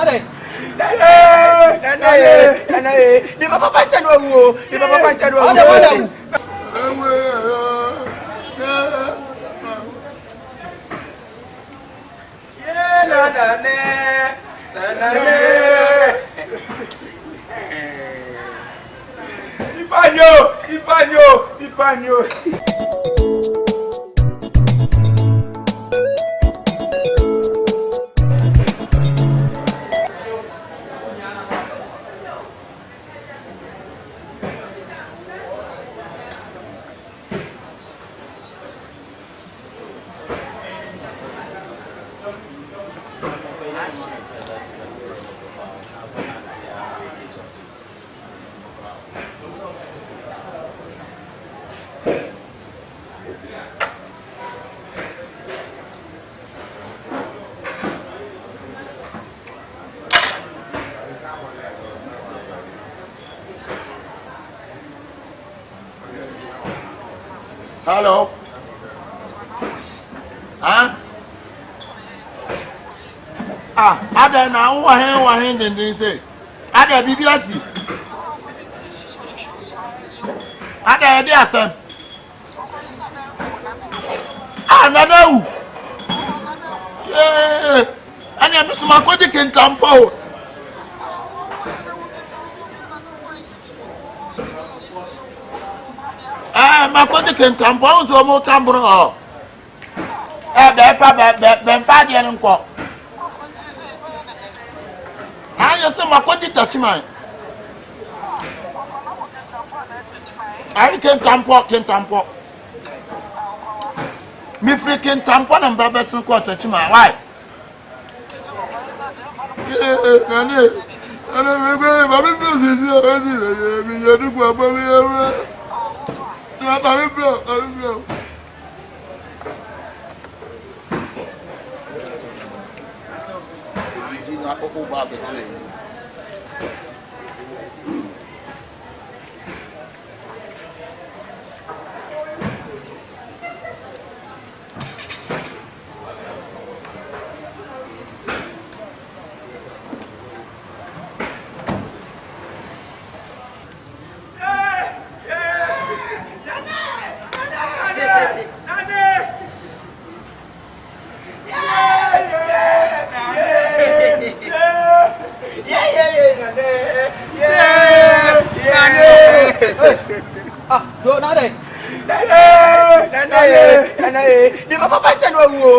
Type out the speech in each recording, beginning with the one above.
nade. Nane. Di papa pancha no wo. Di papa pancha no wo. Nane. Ipanyo. Hello. Huh? Ada na wa hen den say. Ada bibiasi. Ada e dey asem. Nana. Ani am suma ko de kentampo. Makote kentampo unzo mo tambro ho. Be fa de nko. You say makote touchman. Kentampo. Me free kentampo na mbaba sun ko touchman. Why? I'm bro. Di papa pancha no wo.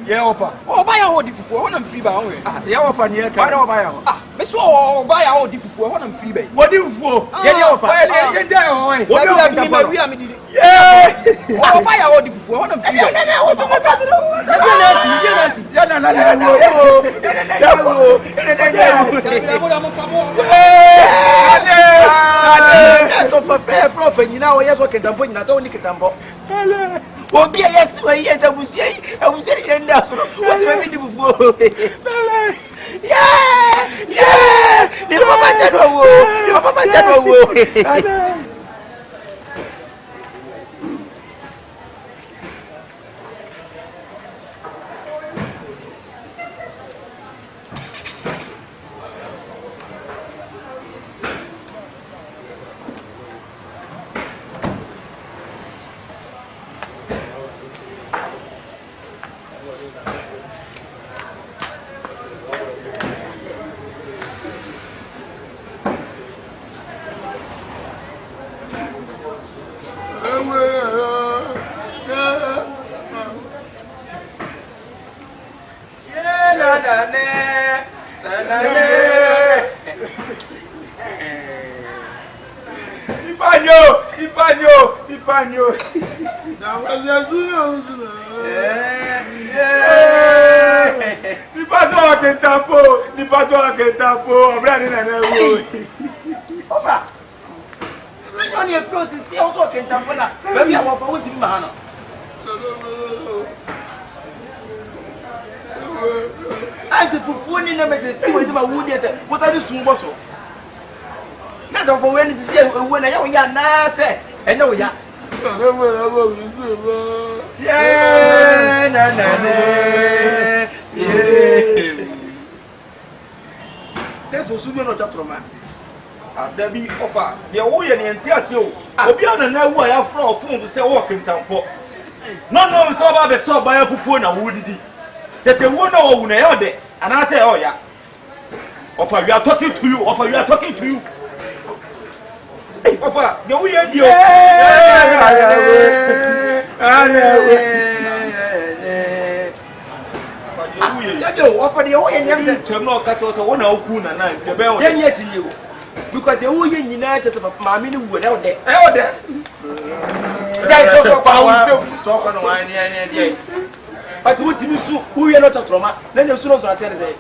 Yeah, offer. Oh, buy a whole for one free by only. Yeah, offer near Canada. Miss Oh, buy a whole for one free by. What do you for? Yeah, offer. What do you yeah. Oh, buy a whole for one free by. So for fair profit, you know, yes, okay, dump in that only can dump. Oh, be a yes, I was saying, that's what I did before. Yeah, the Papa General. Ipanyo. That was a good Ni pato ke tapo, brani na wo. Ofa. I don't need to see also ke tapo na. Baby I want to be mahano. I the fufu ni na me see we ma wo dey say, what are you sun boso? Na so for when see we na ya na say, enye wo ya. Yeah, na na na. Yeah. That's what you know, gentlemen. There be offer. The way and the entire show. Obi on na wo ya from phone to say work in tampo. No, so about the so buy fufu na wo didi. Just say wo na wo na ya de. And I say oh yeah. Offer, we are talking to you. Offer, we are talking to you. Hey, offer, the way you offer the way you tell no cut also one out kuna na nti be o ye ti you because the way you nyina just maami ni wo na o de jai so pa so ko no wa ni dey but what you su who you not troma na na su no so ase say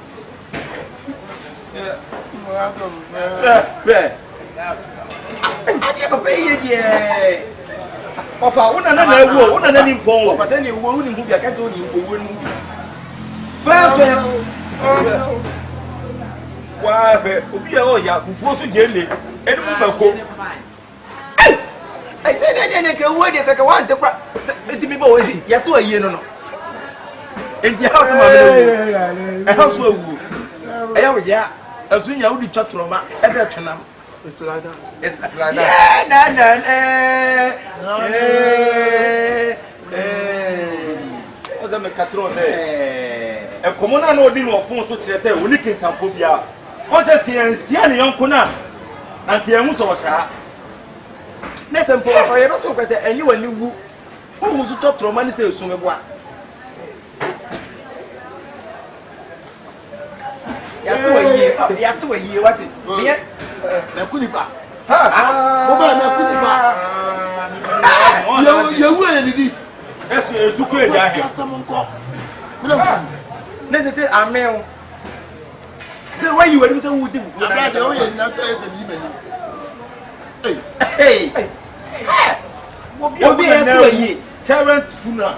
ade papa ye die ofa una na ewu una na ni mpon ofa se ni ewu ni hu bia ka to ni ewu ni first wa be obi e o ya fufuo so je le eni mu bako ai te ne ke wo de se ka wan te kwa enti mi ba wo di yeso ayi no no enti house ma me no house awu e ya wo ya azunya wo di chatroma e de twena it's like that yeah na oza me katro say e komona na odi no ofun so kire say woni kintampo bia on say piansia ne yonko na kiamu so sha na sempo fa ye no to kwese enyi wani wu hu so chatroma ni say esumebo a Yasu yi what me kunipa mo ba me kunipa yo wu enidi esu ku eja he asamonko na say amen say why you were say who dey fufu na say o ye na say ni mani hey obi yasu yi current funeral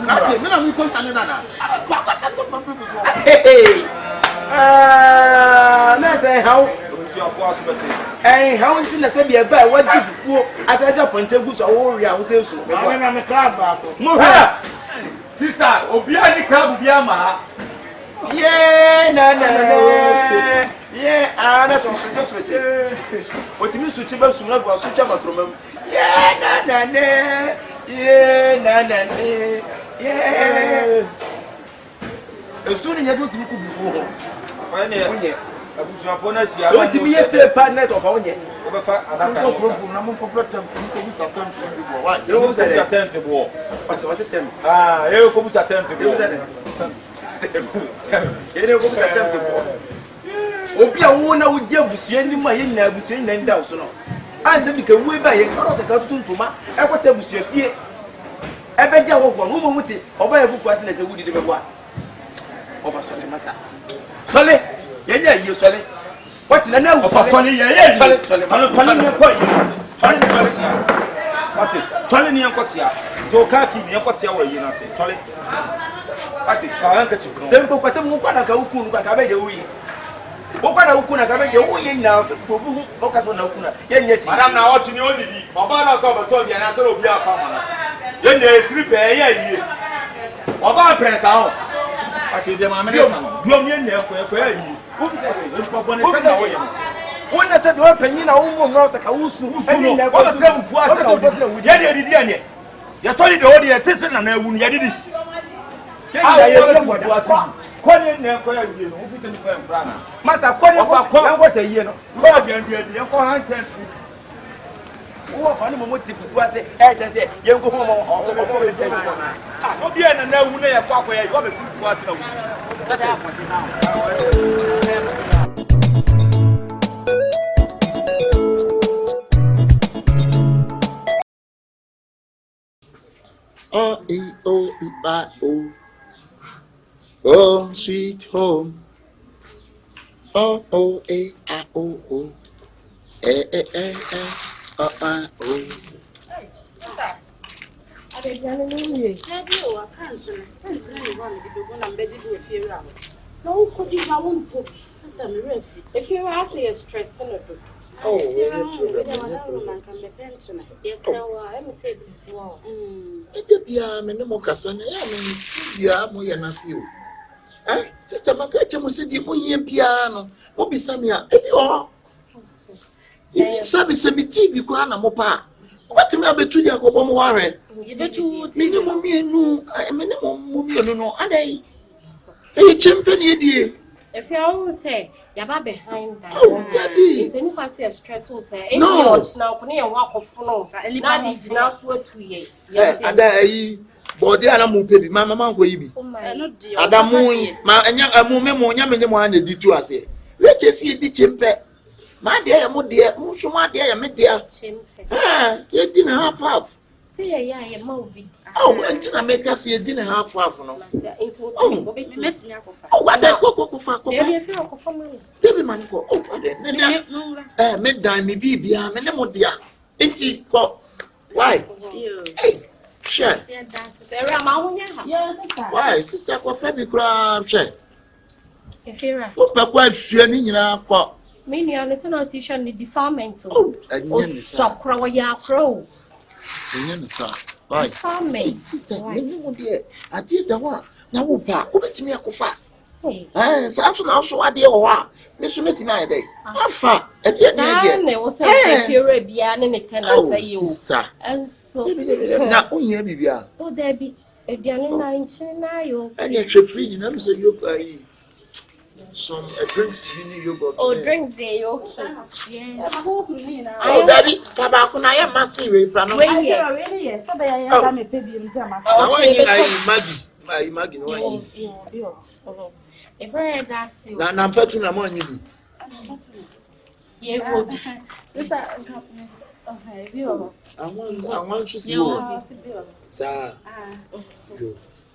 ati me na mi konta ni na kwa so people before hey na say how how until na say be ba what fufuo as aja ponte gu so wo ria wo say so me club ba ko mo ha sister obi ani club bia ma yeah na yeah na so switch otimi switch ba so na go switch ba tromam yeah na yeah esu ni nyedo timi ku fufuo onye abusuafo na sia ba timi yese partners of onye obefa adaka problem na mo problem ko bi satent bi bo wa yo ko satent bo what tent yo ko bi satent bo ene ko bi satent bo obi a wo na wo di abusua ni ma ye nyina abusua nyina nda so no anse bi ka wo ba ye ka so ka tuntuma e ko ta abusua fie e be ja wo no mo muti oba ye fufu ase na se wudi de be bo a over sole masa sole yenya yi sole what na na sole ye sole ni ko yi sole what sole ni ko tia to ka ki ni ko tia wa yi na se sole what ka an ka chi sempo kwa se mu kwa na ka uku nu ka be je uyi wo kwa na uku na ka be je uyi na to bu o ka so na uku na yenya ti madam na ochi ni onidi baba na ka beto bia na se obi afa ma yenya esiri pe ye yi oba prince aho ati de ma me na biom ye ne ko ya yi wo bi se ko ko ne se na wo ye wo na se de wo panyi na wo mo no se ka wusu no wo na se mfu ase na wo ye de didi ane ye so de wo de te se na na ewu ye didi ye ya ye mfu ase ko ne ne ko ya yi no wo bi se ni fa mbra na masa ko ne ko se yi no ko de de ye ko han tent wo fa ni mo ti fufu ase e che se ye nko ho mo no bi na na wu na ye kwa ya yo be si fufu ase na wu tase home sweet home oh oh sister I don't know. I can't. Since you want to go and bed you fear out. No, could you have one put? Sister, if you are saying stress, Oh, yes, so I'm saying, Ethiopia, Menomocasa, Tibia, Moyanasio. Sister Macacha said, you put here piano, what be Samia, Sabi TV, Kuana Mopa. What me between Jacob Moire? Minimum, no, and a champion idea. if you all say, you're behind that. Oh, Daddy. It's any fancy a stressful say. No. Now, put a walk of floors. Anybody is now sweat to ye. Ada body ana mu pebi mama man ko yibi adamu ma enya amume mo nya menye mo ande ditu ase we chesi di chempe ma de ya mo de mu so ma de ya me de ye di na half say ya ma obi oh antina make us ye di na half no oh met me akofa oh what dey ko fa dey fi akofa man dey man ko oh dey me dan me bibia me ne mo de enti ko why hey sure. Yes, sister. Why, sister, what Fabi crab share? If you're right. What Papa shooting in our pot? Meaning, I'm not teaching the defilement. Oh, stop crowing your crow. Why, defilement, sister? I did the one. Now, who me a cofa? Samson also idea or Miss Smith in my day. How far? At the end, I was saying, if you're a bian and a tenant, say you, and so now, only Bibia. Oh, there be a bian, and you're free, you never said you buy some drinks, you got. Oh, drinks there, okay. Yes. Oh, Daddy, Tabacco, I am massive. Really, somebody has a baby in Zama. I imagine what if I that's you. now, I'm putting a money. Yeah, would I want to see you, sir.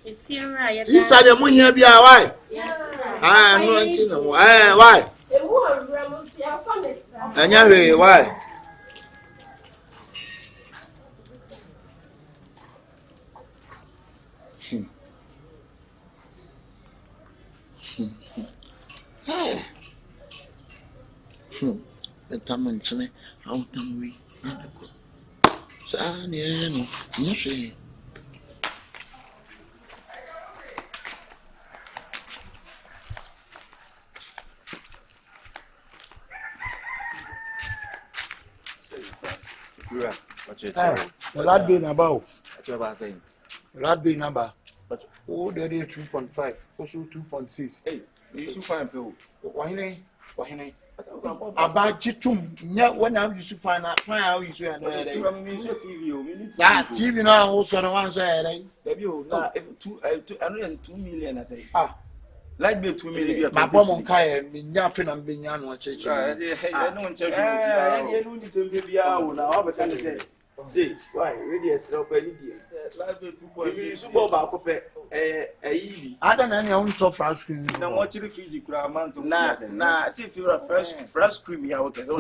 if you're right, This side of money, be a why? I want to know why. And you why? The Tamanchine, how can we? Sani, yes, Lad be about. Lad be number. Oh, there is 2.5, also 2.6. Hey, you should find people. Why? About Chitum, when I used to find out how you should know that TV now also the one side. If 2 million, I say. Like me 2 million. My bomb on Kaya, me yapping and being young one church. I don't check. I don't to be out now, but I say. See, why? Really, a slow penny. Like me 2.6. Super back I don't know own top fresh cream. Now, what you feed you crab man to nah, see if you're a fresh cream here. Okay, so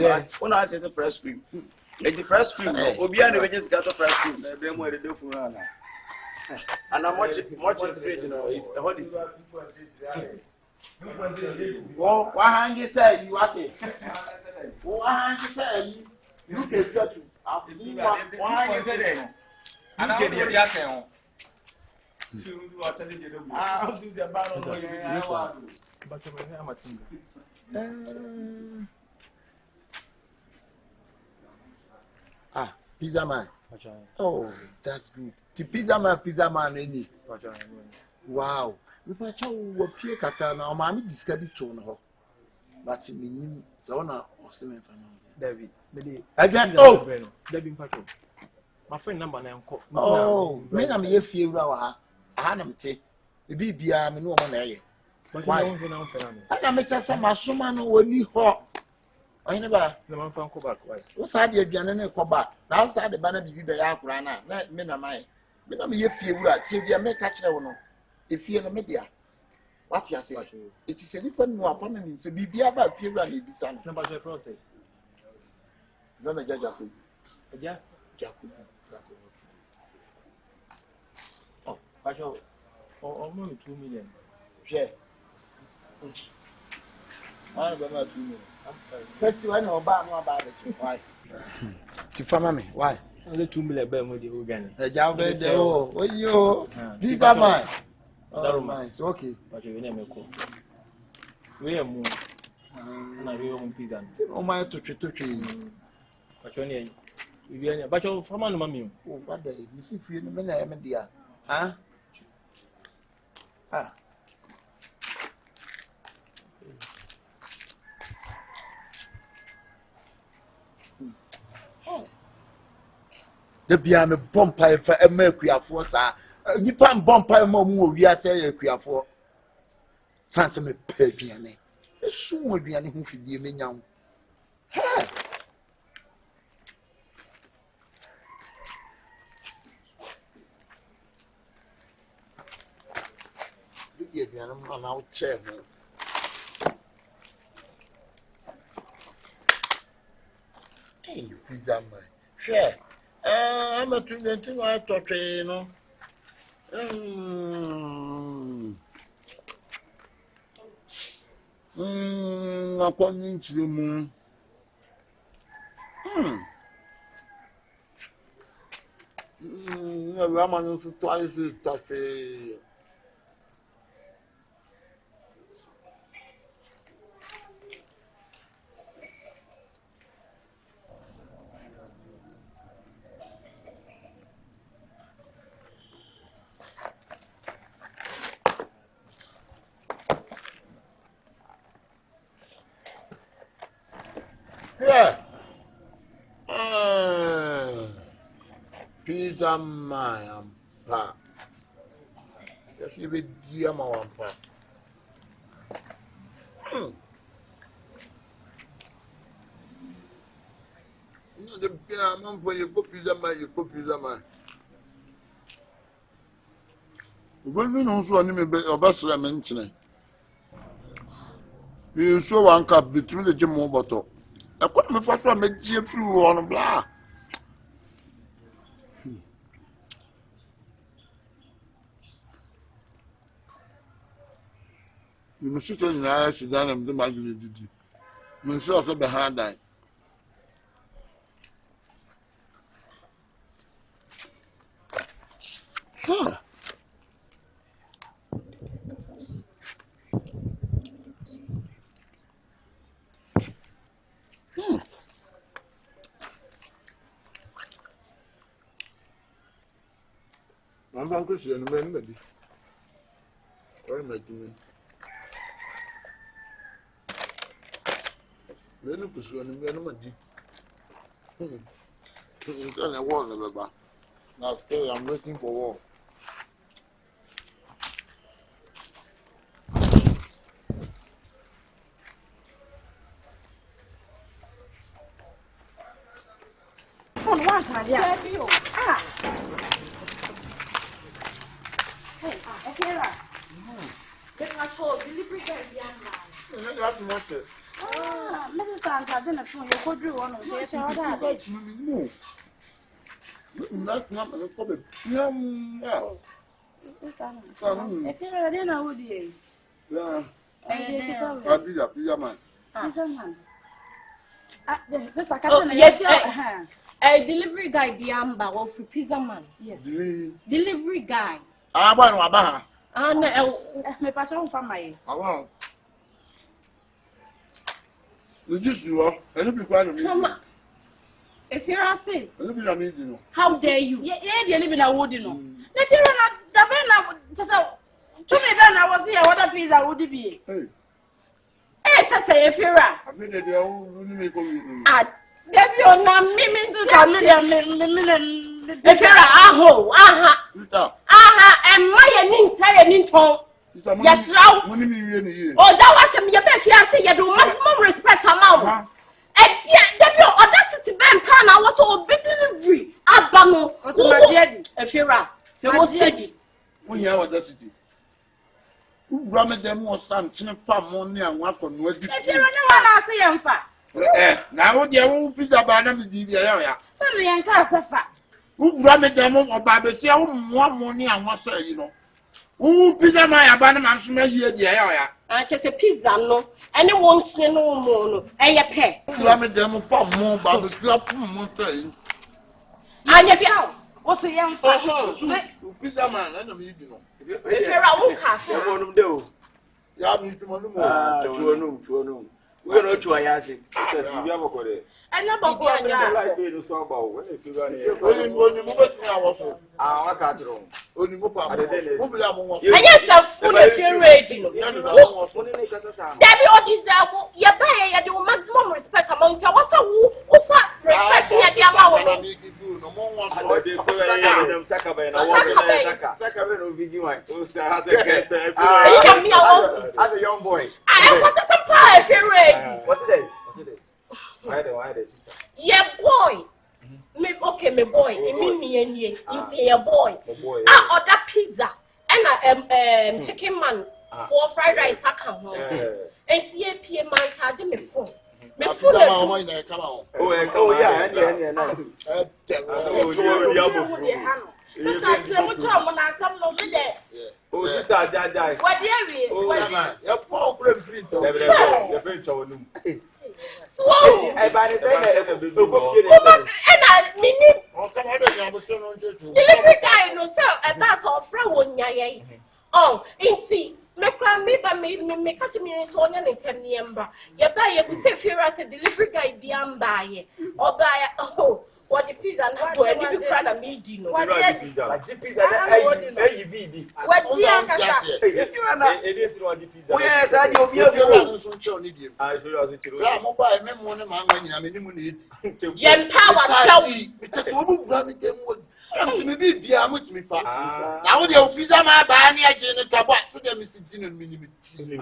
I say the fresh cream. Like the fresh cream, Obiano, we just got the fresh cream. Then what they do for now. And I'm watching the fridge, you know, it's hot. Well, why you say you at it? Why you say you can start to? Why you say that? And I'm getting the account. I'll do the battle. Pizza man. Oh, that's good. The pizza man, any. Wow. If I tell you what Pierre Kaka now, mammy discovered it to her. But it means Zona or Semen David. Oh, David Patrol. My friend number 9. Oh, men, I'm here for you. I had him take the BBM and no one there. Why? I make us some Suman when you hot. I never the man from Quebec. What's that? You're going to come back. Now, side the banner be the Yakrana, not men of mine. But I'm here for you. Till you make catch one. If you're in the media, what you say? It is a little more apartment, so be about few and be son. Number for say. No, Jacob. Yeah, Jacob. Oh, Patrol. Almost 2 million. Share. I remember 2 million. First one about no about it. Why? Tifama me. Why? Only 2 million by Moody Hogan. A job there. Oh, you. These are mine. Oh, mine. Okay. But you never cook. We are moving. And I will pizza. Oh, my to tree. But only. But you're from one mammy. Oh, what day? You see, for you, minute, dear. Huh? Ah. The Biam bumpire for a mercury for sir. You pan bumpire more we are saying a for Sansa me perdiane. A soon would be any who feed you young. Hey. You get an out chair. Hey, pizza man. Share. I'm a student in my torture, you know. According to the moon. Raman for twice is tough. Yeah. Pizza my pa. Just give it dear my one pa. No, the man for your pizza man, your pizza man. When we know so any or Basra mentioning. You saw one cup between the gym bottle. I put my first one make you through on blah. You must sit in the ice down and do my duty. Monsieur also behind that. Huh. I'm going to see a man, maybe. Or making me. When you pursue an enemy, it's only a wall never. Now, I'm waiting for war. One time, yeah. Ah. Okay, get my phone, delivery guy, young man. Mrs. Sands, I didn't phone you could do one of those. Not a problem. Yeah. If you're a dinner, would you? Yeah. I'll be a pizza man. Sister, yes, a delivery guy, Biamba, or for pizza man. Yes. Delivery guy. I want to buy. And my patron from my. I want. You just do all. And if you find me. If you're asking, how dare you? Yeah, you live in a wood, you know. If you're not the man, just to me, then I was here. What a pizza would it be? Hey, say if you're a. I mean, they are at Debbie or not, if you're a aho, and my entire ninto. Yes, Rao. Oh, that was a mere you do maximum respect amount. And yet, the audacity bank can I was so big delivery. Abamo, if you're a, you was steady. We have audacity. Who rammed them was some chin farm money and work on what you if you're one, I say, I'm fat. Now, the old pizza banana with the area. Some young cars are fat. Who rammed them or Babasia, more money and what's you know. Who pizza my abandonment smell here, the area. Just a pizza no. And it won't say no more. No. And your pet. Let me them for more barbecue. And your pet. What's a young Pizza man, I don't need to know. If you're a woman, castle. You have me to know. We don't to a because you have a code. And never go on your Like being so about when you figure Only I can't room. only I guess I'm full of your radio. Debbie, or deserve your pay and your maximum respect among you. What's a who respect me at the amount? no more as a young boy. I was a surprise if you're ready. What's it? Why the sister? Yeah, boy. Me okay, me boy. Me and ye. It's your boy. Ah, order pizza and chicken man for fried rice. I come home. And see a PM man charging me phone. Me phone. Oh yeah, nice. sister, I'm going to some no be there. Oh, sister, die. What dare we? You're poor, friend. Your friend, So, I buy the same. and I mean, delivery guy no sir, a bass of flower yay. Oh, in see, me cram me, but me catch me in Sonia and 10 years. You buy a safe here as a delivery guy beyond buy or buy what the pizza and what you cry a meeting. What pizza? What if you are not idiot on the pizza? Yes, I know you I Yen power I'm maybe be a much me fat. Now the pizza my banny again a cabot to them is sitting on minimum. And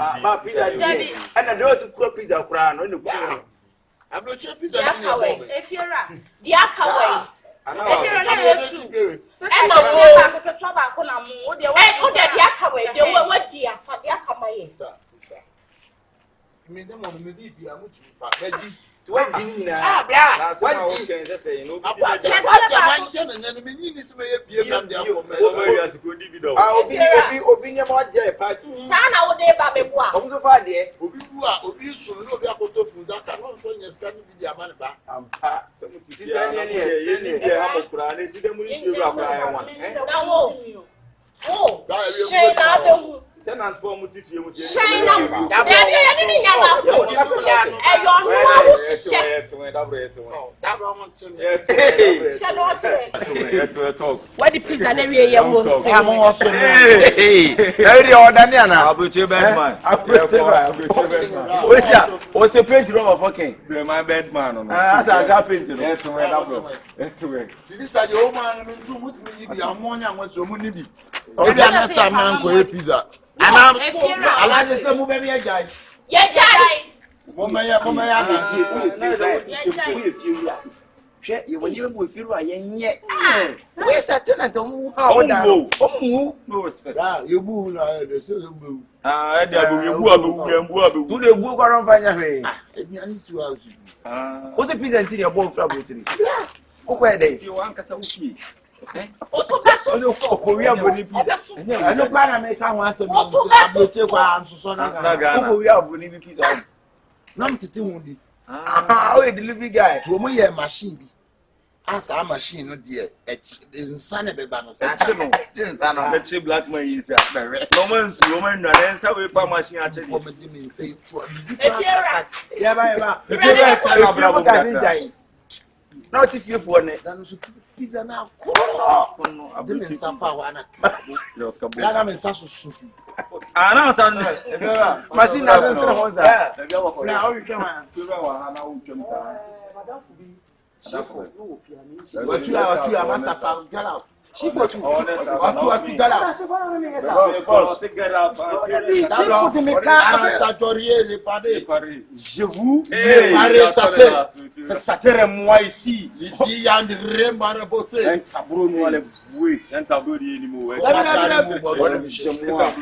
I do cook pizza crown on the I'm not sure pizza. if you're right, the Akaway. If you're not true, and I'm going to trouble. the Akaway, they were what the Akamay. You made them on maybe be a much fat. what did that's what I can just say. No, and then the meaning is very beyond the opinion about Jay Party. Sana would they baby boy. I'm so far there. Obi soon no be a photo from that cannot show you scan with the man back. I'm pa. Oh, shame out tenant for Mutifio. shame out. What the pizza area won't say? I'm also Hey, Daniana. I'll be your bad man. What's your paint room of fucking? My bad man. As I happened to this is the old man with me. I'm one and what's your money. Oh, that's a man for pizza. And I'm just a movie guy. Yeah, you when you will feel right yet. Where's that tenant? Oh, no respect. You boo, the silver boo. To the book around Vanya. What's the pizza until you're born from Italy? Where they see one Casauki. I know I make one some we are winning pizza. Not to do a delivery guy. To my machine. As our machine, no dear, it's insanity. Let's say black man is no man's woman, and then so we put machine actually say true. Not if you for it. Pizza now. Didn't suffer one. I'm in Sasso. I know, machine doesn't say now you come what you are, she for two. Je vous ça moi ici. Ici, and remember bossé. Un tableau noir, oui, un tableau d'animaux.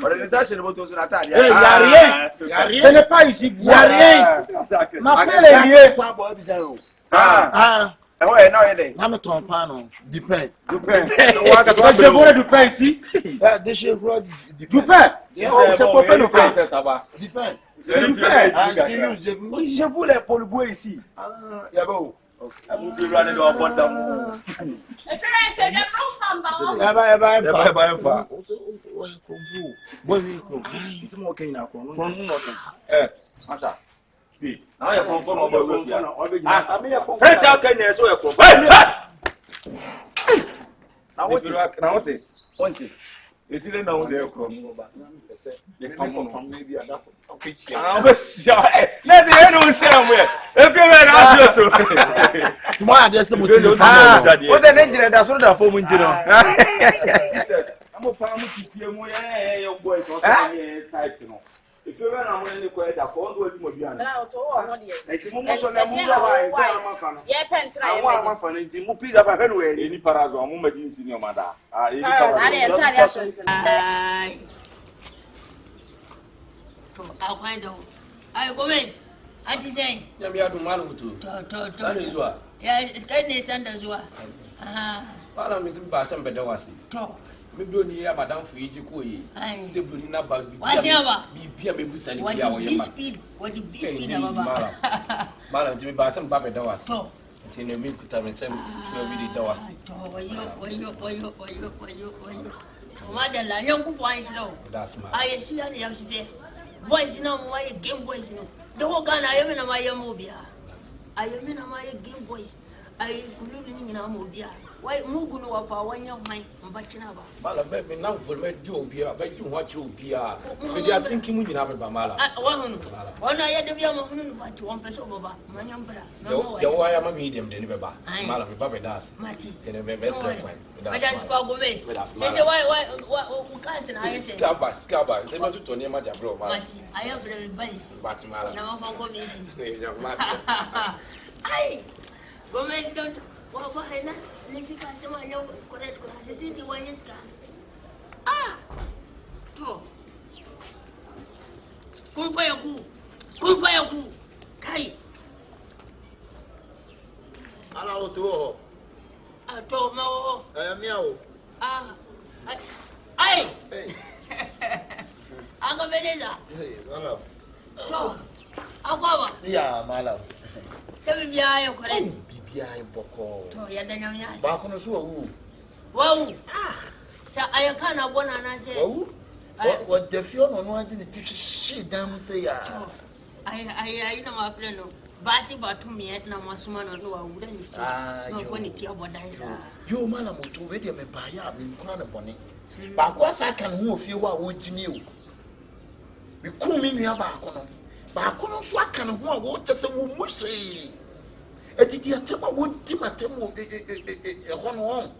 Organisation de motos sur la table. Il n'y a rien. Ce n'est pas ici. Il n'y a rien. Ma fille est liée. why now you dey? I'm a ton pan depend. Depend. What ka so je depend si. This shit road Depend. Yeah, c'est pas le prix c'est tabac. Depend. C'est le prix. Je vous les pour le bois ici. Ya bon. Amu fi run do abonda mu. E fere ke de pro fan ba wo. Ya ba Fa. Boy we ko. Isi mo ken na ko. Masa. Bi. Na ya confirm o boy we. Ah, sabe ya confirm. French ken na so ya confirm. Na wote. Onti. Esile na wo de ko. Ye come maybe ada okichi. Ah, besia. Na de no se amu e. Efi we na ajo so. Tomorrow dey say mo ti. O de ne jire da so da fo mu njiro. Amo pa mu ti pie mu ye boy so say type no. Efi we na mo ne ko e da ko ndo adi mo bia na. Na o to o no de. E ti mu mo so na mu da wa e ta ma fa no. Ye pent na ye. Ma fa no ti mu pizza ba fe no we ni parazo mu ma di nsini o ma da. Ah, ni parazo. Ai. To akwan do. Ai Gomez. Anti say. Ya mi adu malu tu. To. Sani zuwa. Ya kai ne sanda zuwa. Aha. Bala mi sin ba san beda wasi. To. Mi do ni ya madam fu yiji ko yi. Ai. Te do ni na ba bi. Wasi aba. Bi bia me busa ni What bia wo the ye ma. speed? What the speed baba? Bala ti mi ba san ba beda wasi. To. Ti ne mi kuta mi sem mi bi di da wasi. To wayo. To madalla yan ku kwan shi dawo. That's my. Ai si ya ne ya shi fe. Boys na mu waye game boys no. Da ko kana ayi na ma ya mu biya. Ayi na ma ya game boys. Ai kululu ni na mu biya. Wai mugu no wa fa wanyan mai mbachina ba. Mala be me na for me di obi a be di ho achi obi a. Me di atinki mu nyina be ba mala. Wa hunu. Ona ya de biya mo hunu ba ti won peso baba. Manyam bra. Ya wa ya ma medium de ni be ba. Mala me ba be das. Mati. Tene be be se kwan. That's pa Gomez. Say why u kan sin ayi se. Skaba. Say ma tuto ni ma ja bro mala. Mati. Ayo bre bais. Mati mala. Na ma fa Gomez. Ya mati. Ai. Gomez don't wa hena. Nisika sema leo correct kwa sisi ndi wanyeska. Ah. To. Kumfa yaku. Kai. Ala o to. Ah to mawo. Miao. Ah. Ai. Hey. Akabenezer. Hey, wala. To. Akwa. Ya mala. Sabi biya yo correct. Bibia e boko. To ya danyam ya. Ba kono so wu. Wow. Ah. Sa ayaka na bona na se. Wu. What the fio no adi ni tishi dam say ya. Ai na ma plan no. Basi batu mi na masuma no wa wuda ni ti. No ko ni ti abodan sa. Yo mala mo to we de me ba ya me nkura na bone. Ba ko sa kan hu ofie wa wo gini o. Bi ku mi nua ba kono so aka ne ho a wo tese wo mushi. Etiti atema wo timatemo hono.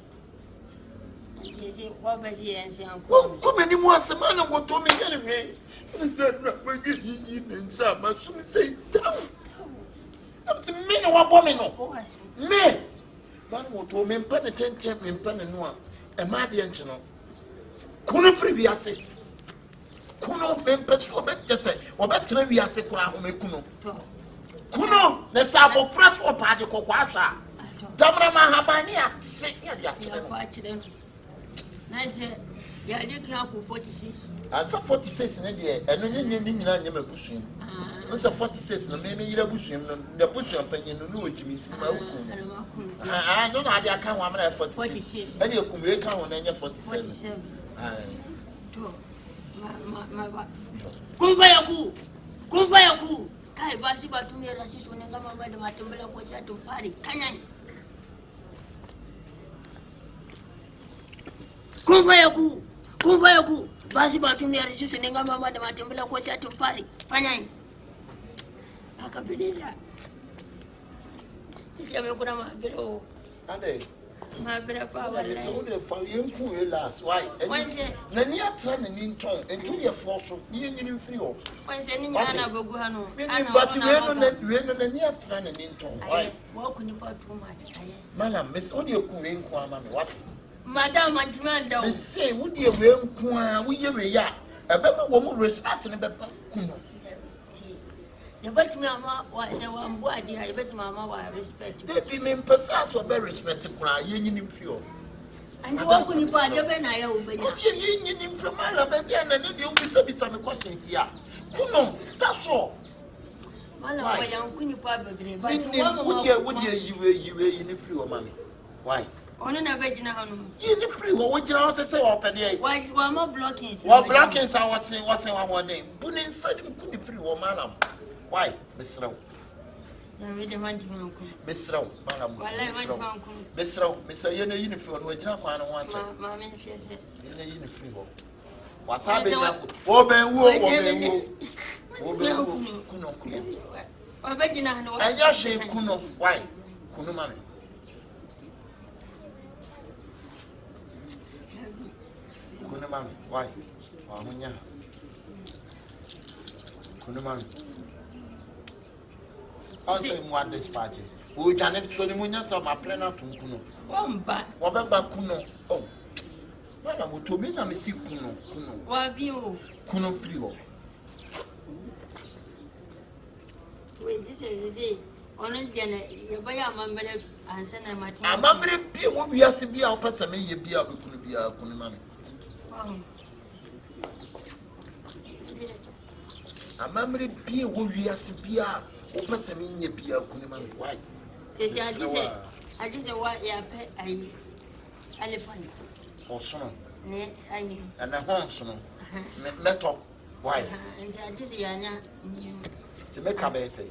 Jese wa basi ense anko. Wo ko meni mo asema na wo to me yele me. Na magi yi nsa ma sum sei taw. Am me no wa bo me no. Me. Ba mo to me mpa ne tenten me mpa ne no a. E ma de enche no. Kuno free bi ase. Kuno me mpa so be tese. Wo be tena wi ase kura ho me kuno. Kuno ne sabo fresh up ade kokwa asha. Dabra ma habani ase ya dia kire. Nice. Ya je kan ku 46. Asa 46 ne de eno ne nyina nya mabusu. Nsa 46 no me yira busu no de busu ampanyin no no ojimi ti ma ku. No na ade aka ho amra 46. Ene ekum e ka ho na nya 47. To. Ma ba. Kumva yaku. Kai basi batumia rasisi unenga mama de matembele kwa chatu pari. Kanyani. Kumva yaku. Basi batumia rasisi unenga mama de matembele kwa chatu pari. Fanyani. Akabenezer. Sisi amekuna mabiro. Ande. Mabira pa wala. So de fa yenku e last why? Na ni atra na ni nton entu ye forso ni nyini mfiri ho. Wanse ni nyana bagu hanu. Ana but we no na ni atra na ni nton why? Wa ku ni pa too much aye. Malam mes odi eku we nku ama me what? Madam Antimanda. Me say wo de we nku a wo ye we ya. Ebe ma wo mo respect ne beba kuno. You bet me, Mamma, why say one boy, I bet Mamma, why respect. They be mean persons or very respected cry, yin in fuel. And you walk when you buy your pen, I open Yin from Alabama, and then you'll be some questions here. Kuno, that's all. Why, young Queen, probably, but you were in the fuel, mammy. Why? On a virgin, you the free, what you also say open here. why you are more blockings? Well, blockings are what's in one day. Put inside him, couldn't free or madam. Why, Miss Rowe? Miss Rowe, madam, Miss Rowe, Mr. Yen uniform, which I want mammy, in a uniform. What's happening? Woman, Kuno, and Yashi Kuno, why? Kuno, mammy. Kunamami, why? Wamunya. Kunamami. Also, in what this party? We can have so many some are planning to Kuno. Whatever Kuno. Oh, Madam, to me, I'm a sick Kuno. What you? Kuno free. Wait, this is it. On a general, you buy a member and send a matter. I'm a very big what we have to be our person, may be able to be our Kunamami. A memory be what we have to be our person in your beer, Kunamami. Why? Says I just say what you pet elephants. Or son, And a horse, metal. Why? And I just say, To make a say.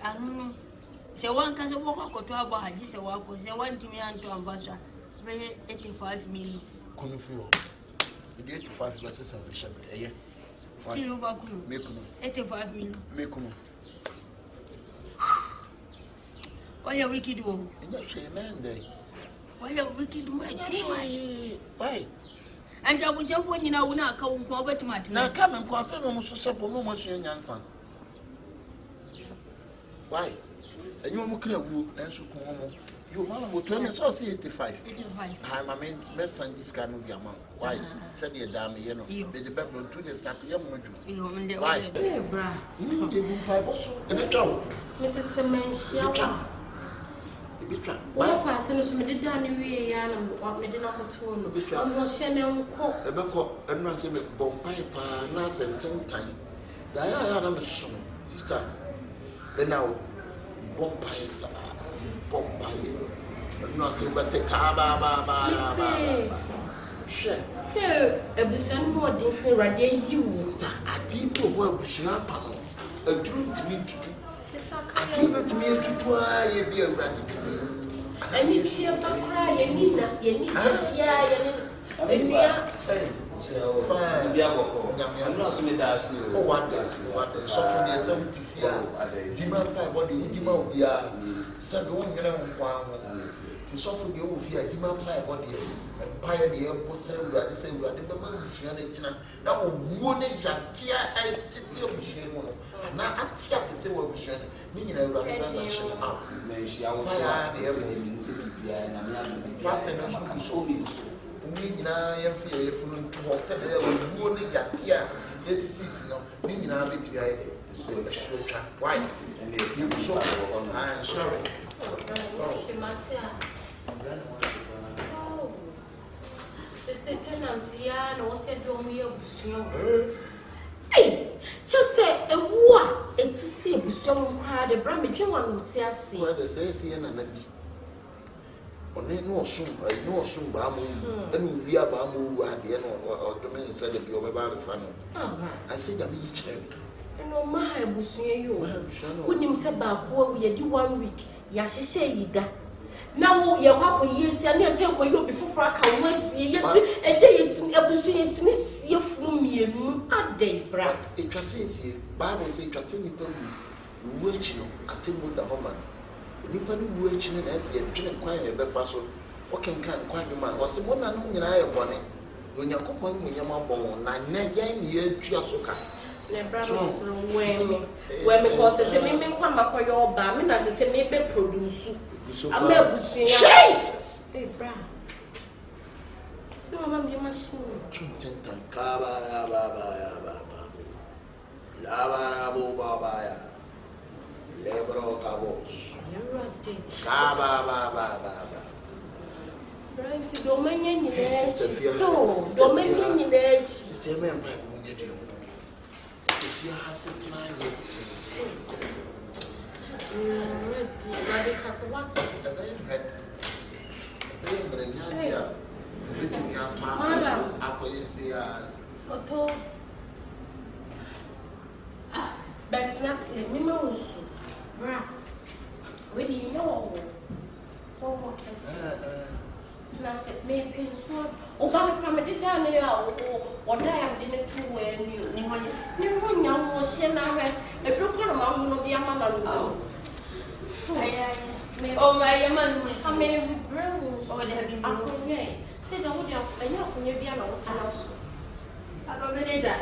I don't know. So one can walk to about, I just walk, say one to me and to Ambassador, 85 million. Couldn't feel. You did 5 verses of the ship, eh? Still over 85 million. Make Why are wicked woman? man day. Why are wicked woman? Why? And I was your when you know, not come over to my now come and cross them almost so much in young son. Why? And you won't and so come. You will turn us all 85. I'm a man, best son, this kind of amount. Why? Said the dame, you know, the bedroom to the Saturday. Why? You didn't buy also a bit out. Mrs. Sementia. What fashion is made down in the and what made an opportunity? I'm not sending cook a buck and runs him with bomb piper, Nas and 10 times. Diana, I'm a son. This time. Then now, bomb pies. Pompire. Nothing but the car. Share. So, a busan more dainty radiate you. I didn't know what was your panel. A dream to me to do. I came to me to try be a rabbit to me. I need to cry, you need that, you need that, yeah. I'm not so many as you. Oh, what the suffering is 70 years. Demand by body, demand we are 7 to suffer the old fear, demand by body, and pioneer, post, we are the same, we are the man. Now, one is a kia, I see a machine, and now I'm here to say what we should. Meaning, I rather mention up. She will fire everything to be and I'm not fastened so be so. Meaning, I am fearful to walk 7 years, only that year. This is no meaning I bet behind it. Why? And you so I'm sorry. Hey, just say a war. It's a same strong crowd. The Brammy Jim see us. Well, the says here and a only no soon, I know soon, Bamu, and we are Bamu at the end of the men said that you're about the funnel. I said, I'm each end. No, my bushing you. When him said back where we do 1 week, yes, she say that. Now, your couple years, and you say, when you before I can see, yes, a day it's a bushing, it's miss you from me, a day, brat. It was says, Bible says, it was saying, you wait, at the woman. Nipa ni wo echi na ese edwene kwan e be fa so o kenkan kwan bi ma wo se mo na no nyina ye bone no yakopon mu nyama bon na nyagan ni etua so ka le bravo when me cause say me kwan makoyo ba me na say me be produce am e busu ya Jesus hey bra no mama be machine chunten tan ka ba ya ba ya ba ya ba ya ba bo ba ya Lebro cabos. Kaba. Right, dominion in edge. So, dominion in edge. Stay man, when you do. If you have some time, That's nothing. You know, we didn't know. Maybe so. Oh, sorry, come down here. What I am didn't do when you young was here now. If you call a man, no, be a man. Oh, my man, how many browns or they have been okay? Say, I would have a young when you be an old house. Akabenezer.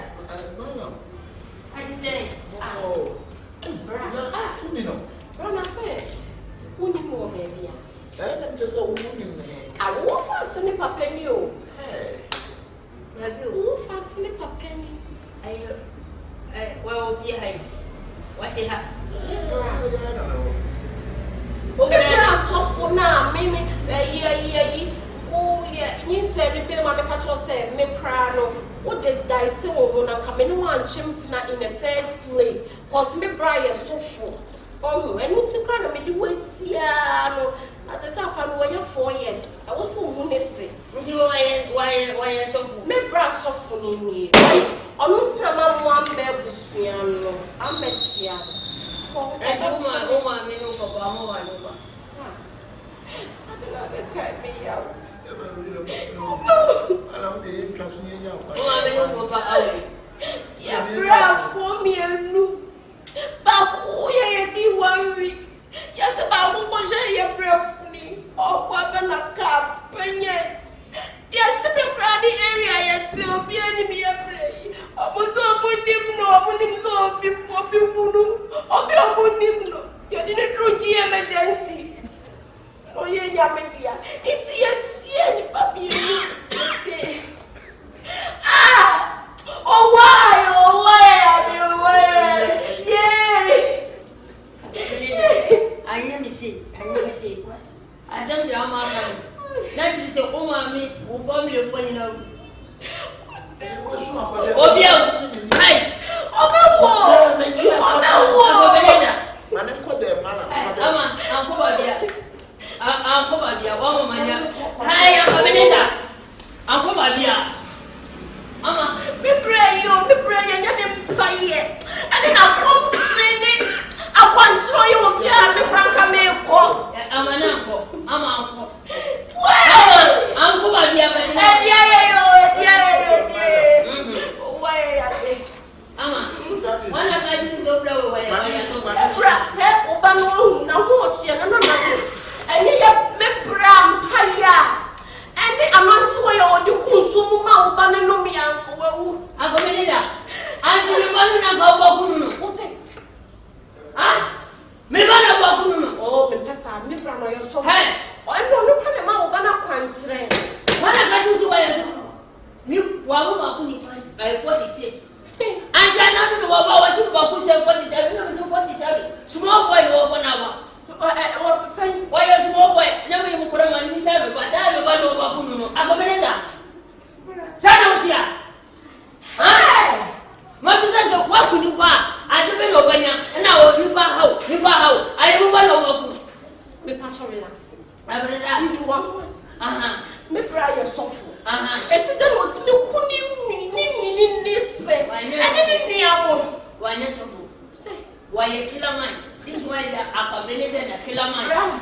I say, oh, Brother said, who knew baby? I'm just a woman. I won't fasten a penny. I will fasten a penny. Well, yeah, what it happened? Okay, so for now, maybe oh, yeah, you said the bill, my catcher said, me prano. What does die so when I'm coming one chimp in the first place? Cause me briar so full. Oh, and what's the crowd of me do was as I said, when you're 4 years, I was who missing. Why so me brass so full in me. I'm not some one baby, I'm met here. I don't want to know for Bama. I don't know, me out. I don't need trust me. Yeah, bravo for me and look. But who you 1 week? Yes, about one share your breath. Oh, Papa, cap, penny. Yes, the crowded area yet to be enemy afraid. I was up him, no, so before people or be upon him. You didn't throw emergency. Oh, yeah, it's yes, papi. Oh, why? Yeah. I never see. I said, I'm naturally say, oh, mammy, who family of one, you know. Oh, yeah, hey, why you kill a man? This is why the Akabenezer the killer man.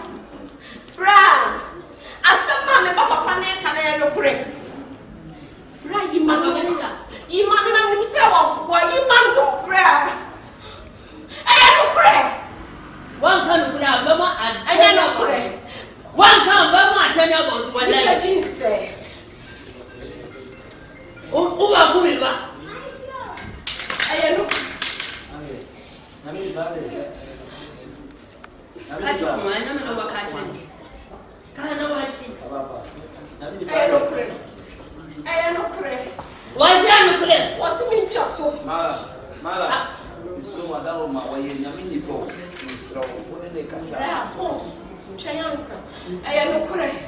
Bra, as some man, Papa Pane can I look great. Bra, you man, you man, why you man no bra? I don't pray. One can grab Mama and I don't pray. One can Mama tell you about what I didn't say. Oh, I look. I don't pray. Why is there no pray? What's the mean, Chasso? Mala. So, I don't know my way. I mean, so what did they cast out? Chance. I am a correct.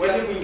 What do you?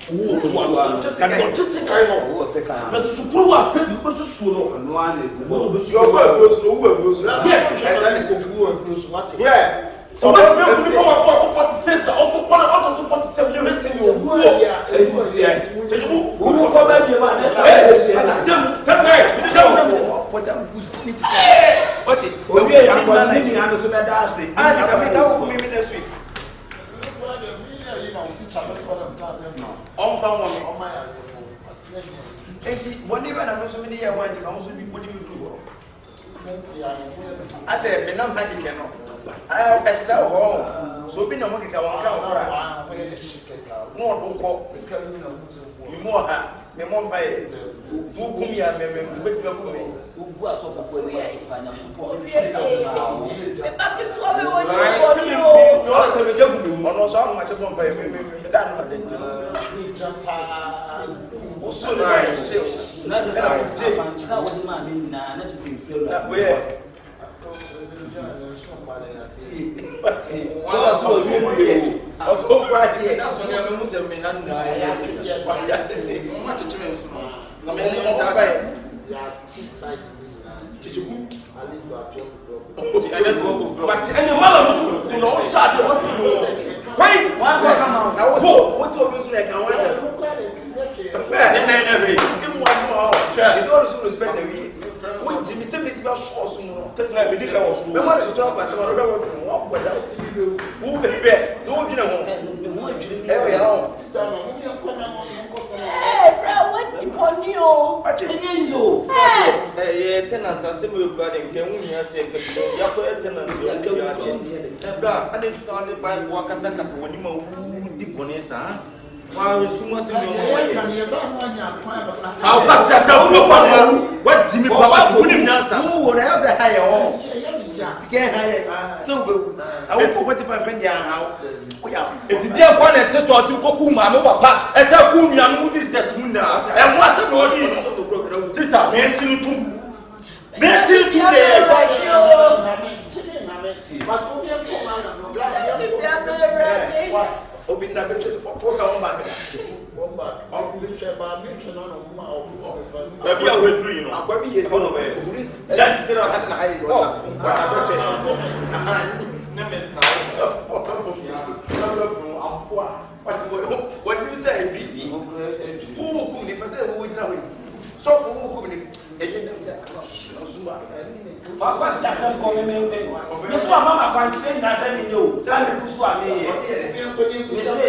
So what's the people of 46 also call it out of 47 units in your world? That's right. What it? We are living under so that I say, I can make out with me next week. Whenever I'm so many, I want to come to be what do you do? I said, I'm not cannot. I saw home. So, being a monkey, I want to go. You more have the more by who come here, with your woman who was off of where tenants are similar regarding Kenya saying tenants I didn't start by Wakataka when you deep Bonesa. While soon as how was that? What Jimmy Papa wouldn't answer? Who would have a higher home? So I went for 45 friends. It's the dear one that says to Kokuma, no papa, as a woman, young movies this window, and what's a body? Sister, mention to mention today. Obi na betwe for program back. Obi sheba mention on of baby a wedru you know. Akwa bi yesi no be. That tira na ayi go. What you say busy? Who come ni pese wo jina we. So for who come ni eje na Zuma. Papa sta fam come me. Me so mama kan train na say me yo. Say me so ame ye. Me say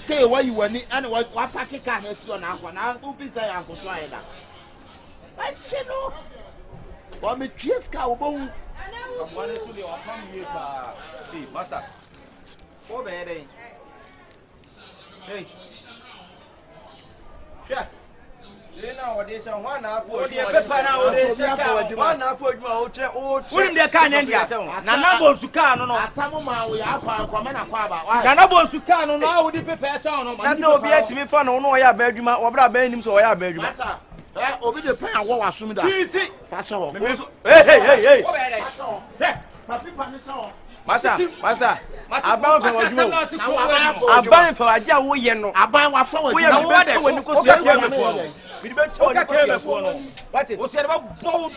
stay where you were and what packet can it's on now. Who be say Uncle Try that? I say no. What me cheers cow bone? I'm going to come here, Massa. Oh, baby. Hey. Yeah. Nowadays, one half for the paper nowadays, one half for my the can end Nana Bonsucano, some of my way up and come and a Nana Bonsucano now with the paper sound. That's no be to me for no ya bedroom or Brabin, so I have bedroom. Obi the pen and what assuming that. Hey. Massa, about for a job, we know. About what we are when you go see we bet what's it about both?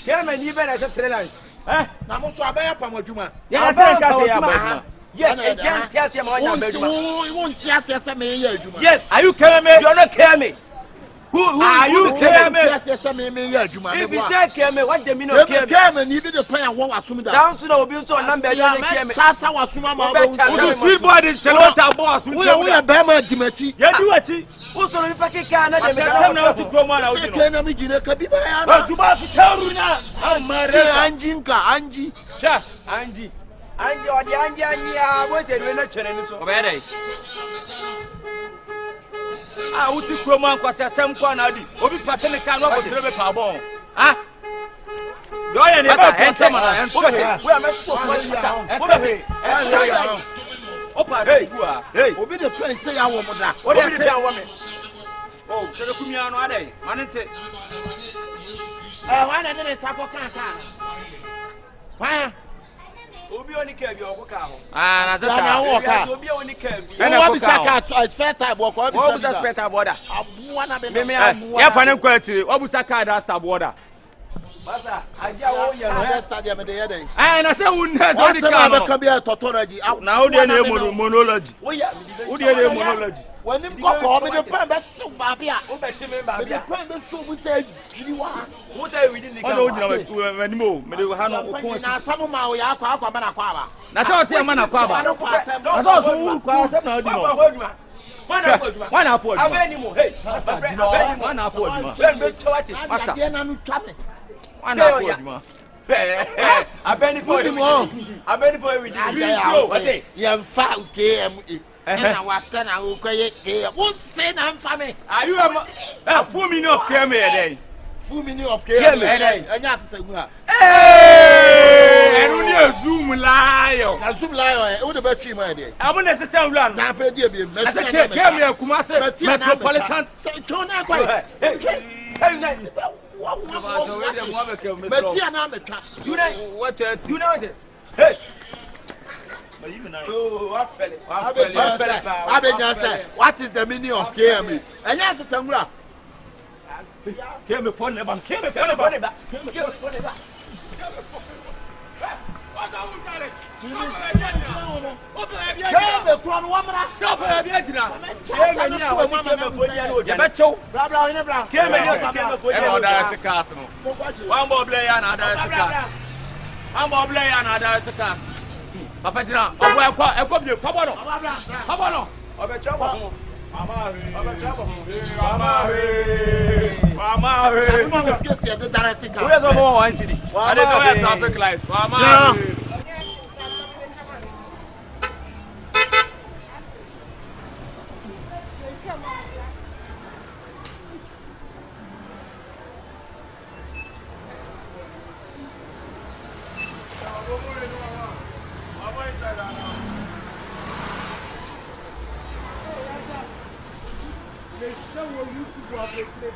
Came and even as a trainer. Eh? Namusabaya from what you want. Yes, yes, I can't tell you won't just me. Yes, are you killing me? You're not killing me. Who are you killing me? If you say kill me, what the meaning of kill me? You be the player won't assume that. Sounds no abuse on number. Sasa was street boy is Chelota boss. We are Bama Dimeti. Yeah, do it. Who's on the packet can I have to go on out? Can I be Jinaka? Do not tell Runa. I'm Anjinka, Angie. Just Angie. Angie or the Angie, what's it when I turn so bad? Ah, who took Roman was a some corner? Obi Patene cannot go to the power. Ah, do I enter? We are not so hey, Obi the place say I want that. What do you say, woman? Oh, Telecumiano, are they? Manette. Why not a sapo can? Why? Obi only care your work out. Ah, that's a walk. Obi only care. And I was a spare time walk. What was a spare time border? Yeah, final quality. What was a car that's a border? Massa, I just stadium in the other day. And I said, wouldn't have come here tautology. Now, the monology. Who did monology? When you go home, the pen that's so babia. The pen that's so we say, who say we didn't know anymore. Some of my Aqua. That's all I say, man. That's also one hour for you. Hey, one hour for you. One hour for you. I beg for you. I beg for you. You found KM. And I was then I will create a won't say I'm family. Are you a full minute of KM a day? Full minute of KM a day. And yes, hey, and only a Zoom lion. A Zoom lion. Who the battery, my day? I want to sound land. Now, for dear, I can't come here, Kumasa, Metropolitan. Hey, what is the meaning of KM? And yes, it's a came before never came before never.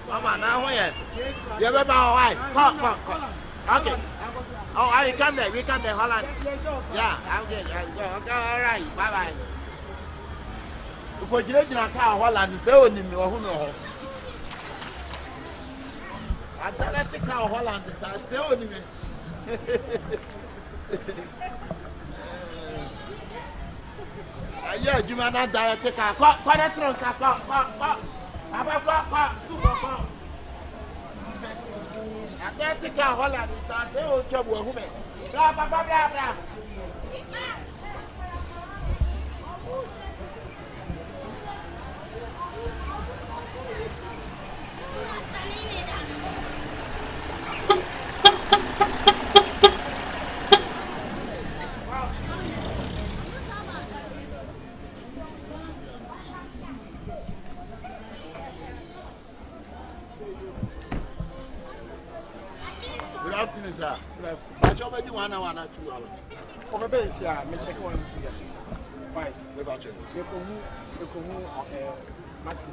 Mama, now where? You ever why? Come. Okay. Oh, I come there. We come there, Holland. Yeah, I'm good. Okay, all right. Bye. Because you don't car Holland, so you know who. I don't think how Holland is so anyway. Yeah, you might not direct a car. Quite a trunk. Atlantic Holland is a very trouble woman. Blah blah blah blah blah. sir. But you already 1 hour and 2 hours. Over base, yeah, me check one. Why? We about you. You come massive.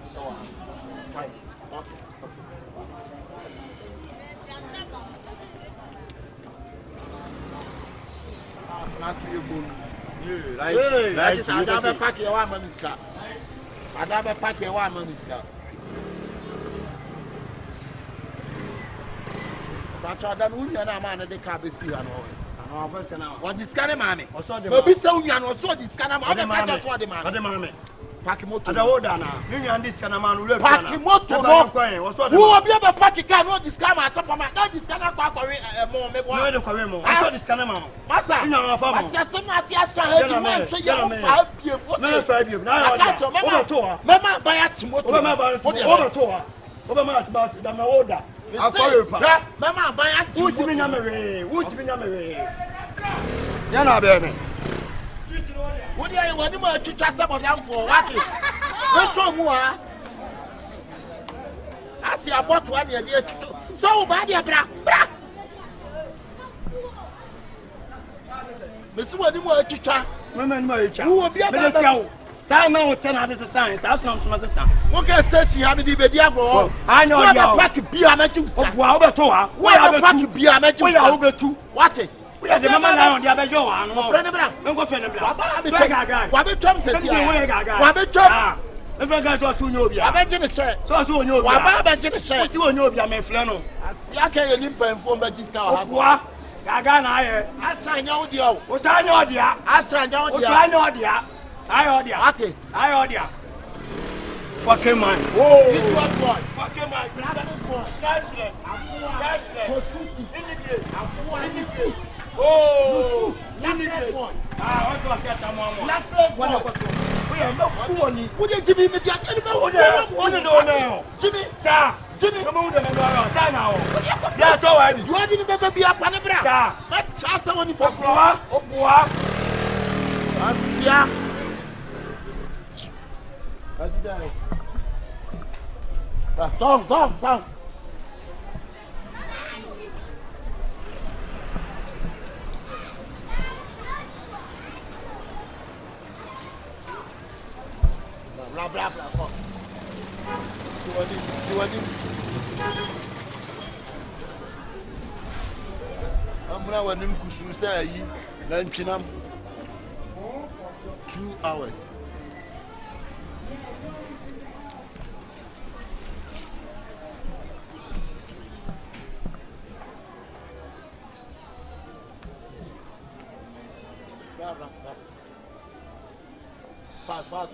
Why? Okay. Not to your book. Hey, I just Adama pack your 1 minute scar. Adama pack your 1 minute scar. But I don't know a man at the car. See you. What is scanning, mammy? Or so the so young or so this scanner. What the mammy? Pakimoto. I don't know. You and this kind of man will Pakimoto. Who will be able to pack a car? Not this camera. Not this kind of car. More. I saw this kind of man. Massa, no, I'm from Massas. Mamma, buy a Timoto. I'll call you, Mamma, buy a Timoto. What's the number? Yana, baby. What do you want to trust about them for? What? What's wrong? I see a bot 1 year. So bad, bra. Miss, what do you want to try? Who will be able to sell? Simon will tell us the science. That's not from the sun. What can Stacy have the Diablo? I know you're back to be a match. Why are back to be a match? What? We are the man on the other Joe. I'm a friend of them. No go friend of them. What the Trump says? What the Trump? The Frank was soon you'll be. I bet you say, so soon you'll be. I bet you say, you will be a man flannel. I see I can't limp from Bagisca. What? I sign out the old. Was I know, dear? I signed out the I know, dear. I order. What's it? I order. Fucking man. Whoa. Fucking man. Senseless. Senseless. Immigrate. Oh. Immigrate. What's the shit? I'm on. We are not poorly. Would you give me the Jimmy, sir. Jimmy, come on, now. That's all right. You didn't ever be a panabra. Sir. Let's ask someone for Poa. Asia. Tom. Blah. I'm going to say, 2 hours. Fast. Fast.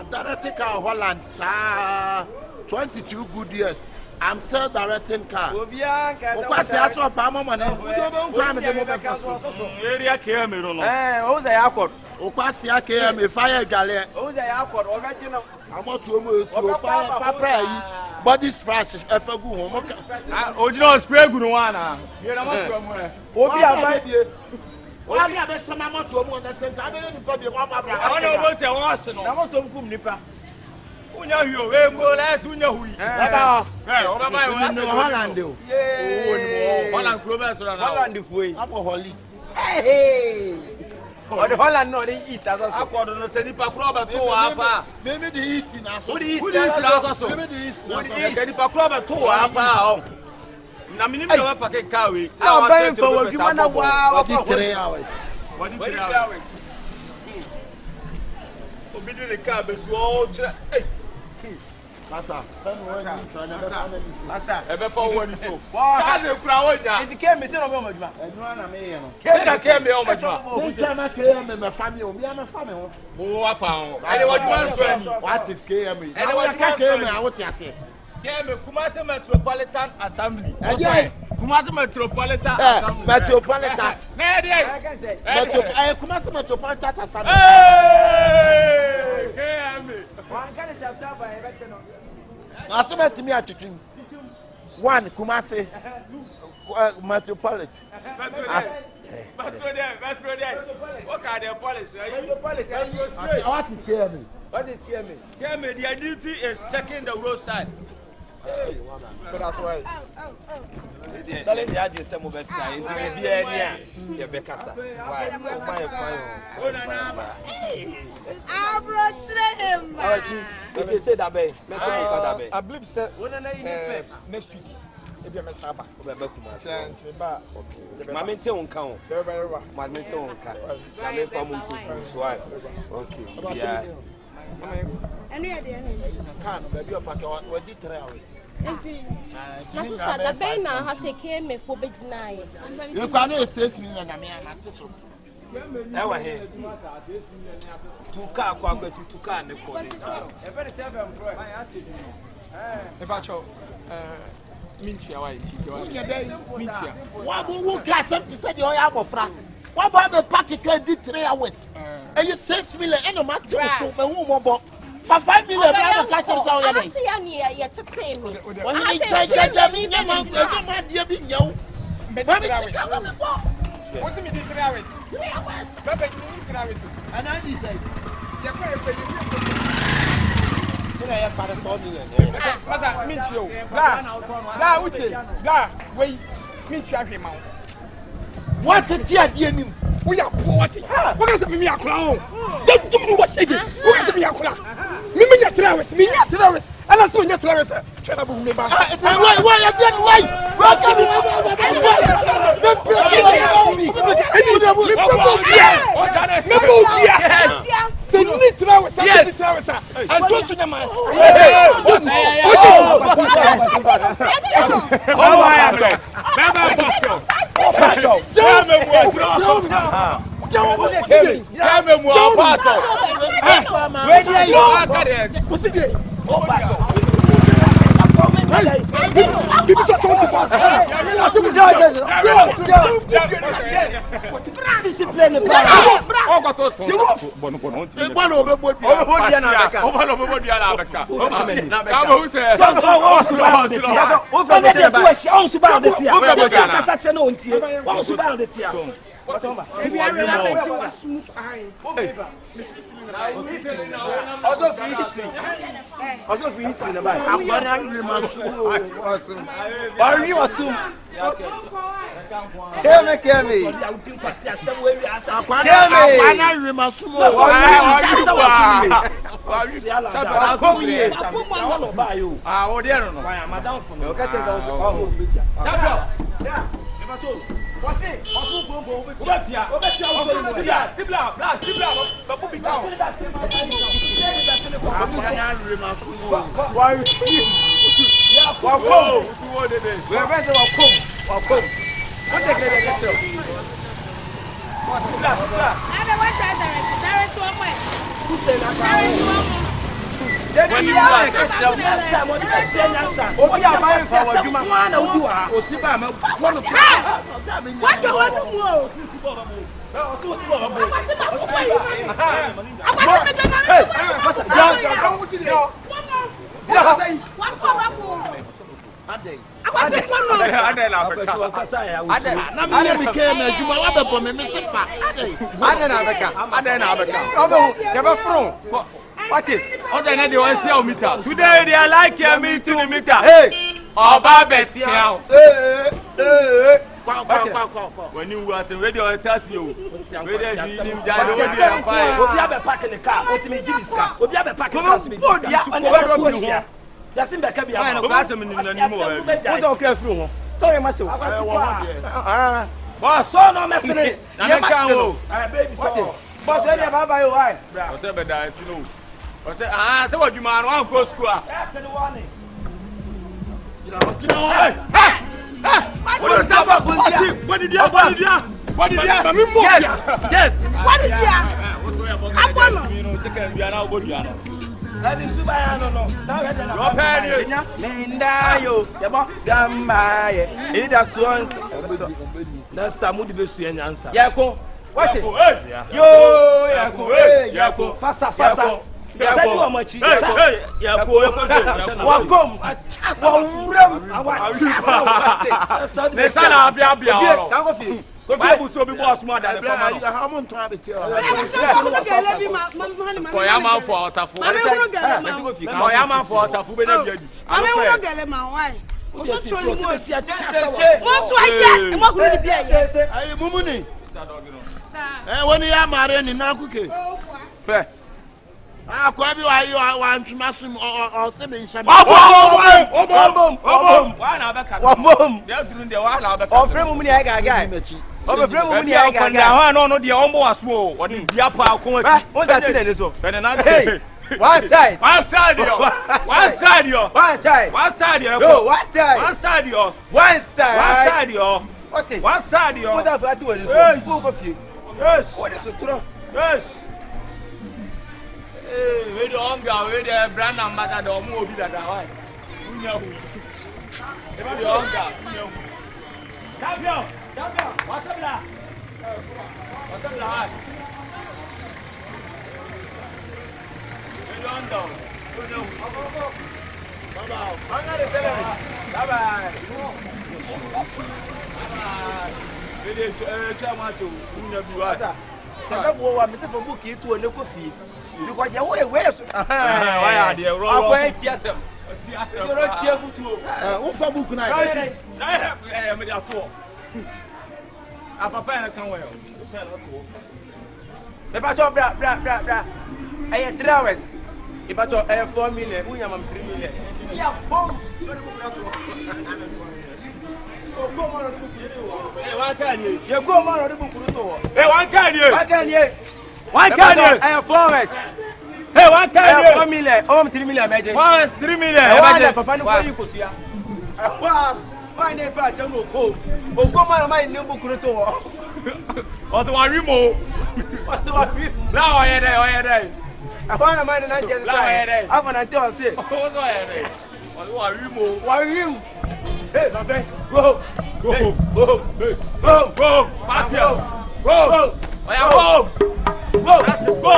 Directing car Holland, sir. 22 good years. I'm still directing car. Because I saw Pama money. We don't cram the area came. Who's the airport? Opasia came a fire galley. Who's the airport? Original. I'm not to fire. Body splash. If I go home, original spray good one. You're not from where? Why are you some amount to one that sent? I don't know what's a was. I want to come Nipa. Who know you? Let's who know who. Holland. Holland Clovers or Holland way. I'm a Hollis. Hey. Or the Holland no the east as I call no say Nipa Clover to apa. Maybe the east in us. Who the east also. Maybe the east. Nipa Clover to apa. Na minimum no pack car we. I'm buying for you wanna wow. 3 hours. 3 hours. Obedi the car be so hey. Massa. Massa. Ebe for one so. Kaze kura woja. It came me say no be omaduma. Enu na me ye no. Keda came me omaduma. This time I came me family o. Me am family o. Wo afa o. Ade woduma so ani. What is KM? Ade woduma KM a wo ti ase. KM Kumasi Metropolitan Assembly. Kumasi Metropolitan Assembly. Metropolitan. Na dey. Kumasi Metropolitan Assembly. Hey! I said to me at Chichim. One, Kumasi, Metropolis. What are the polish? What is scare me? What is scare me? Scare me. The duty is checking the roadside. But that's why. Darling, the address of the side. The Becassa. Why? You say that, babe. I believe, sir. Next week. Maybe I'm a saba. My mentor won't count. My mentor won't count. My mentor won't count. So I. Okay. Yeah. Any idea? Can't maybe a pack of what did 3 hours. The Bena has a came for big night. You can't assess me and I mean, I'm just so. Ewa here. 2 car, Quackers, 2 car, and the police. Mintia, why won't catch up to say your arm of Frank? What about the packet did 3 hours? And you 6 million and a matter so my woman for 5 million. I catch up so I see any yet to say me. When I charge What's in 3 hours? 3 hours. And I decide. I found 4 million. Meet you. Blah, wait, meet you. What a dear name. We are poverty. What is me a clown? Don't do what again. What is me a clown? Me a terrorist, me a terrorist. And I saw you terrorist. Terrible me back. Why again? C'est ni terrorist, c'est terrorist. And just in my. Today they are like me to the meter. Hey, when you was ready on taxi, you parking the car. What's me this car? We'll be parking the car. That's in the cabin. I'm not going to anymore. What's okay through? Sorry, myself. Boss, so no messing it. I can't baby. Boss, I never buy you. I said, but I know. I said, ah, so what you man want to go school? That's the warning. What did you? Yes. What did you? I want to second. We are now good. That is Subayano. No, Linda, you, Damma, it has once. That's the mood to see an answer. Yako, what is yo, Yako, fasa. Say you amachi. Hey, ya ko ya ko. Wa kom. Wa wuram. Awa. Ne sana abia. Kan go fi. Bible so be boss more than the farmer. How much time it tell? Koya man for otafu. Koya man for otafu be na biadu. Ame wo gele ma why? So trolling mo. Mo so aja, e mo guru di bia ye. Ayi mumuni. When you are married in Nakuke. Ah, Kwabi, I want to massum or seven sham. Obom. One other they are doing the one other. Oh, friend mumuni I guy. Oh, friend mumuni I guy. No, the almost was small. What in the upper? What that thing is so? Hey, one side. One side, yo. One side, yo. One side. One side, yo. No, one side. One side, yo. One side. One side, yo. What is? One side, yo. What have I to do? Go go fi. Yes. What is so true? Yes. Hey, we the hunger, we the brand and matter the omo obi that why. Unya hu. E ba the hunger, unya hu. Champion. What's up la? What's up la? We the hunger. Unya hu. Bye-bye. Hunger the terrorist. Bye-bye. Bye-bye. We the tomato, unya biwa. Sasa wa me se for book itu one kofi. Because you way so. Why are they wrong? Akwa tiasem. So not tia futu. Who for book now? I me dey to. A papa na kan well. Me ba cho bra. Eh 3 hours. E ba cho 4 million, unya mam 3 million. Ya bom. No dey book na to. O go mo no dey book to. Eh, one can you? Ye go mo no dey book to. Eh, one can you? One can you? One can you? 4 hours. Hey, one can you? 4 million. Oh, 3 million meje. 3 million. Why papa no go you kosia? Why ne pa cha no ko. O go ma ma ni book to. O to wa rimo. O so wa wi. La o ye dey. Apa na ma na je sai. Apa na te o se. O so ye dey. O wa rimo. Wa wi. Hey, my friend. Go. Go. Pass here. Go. Go. Go. Go. Go.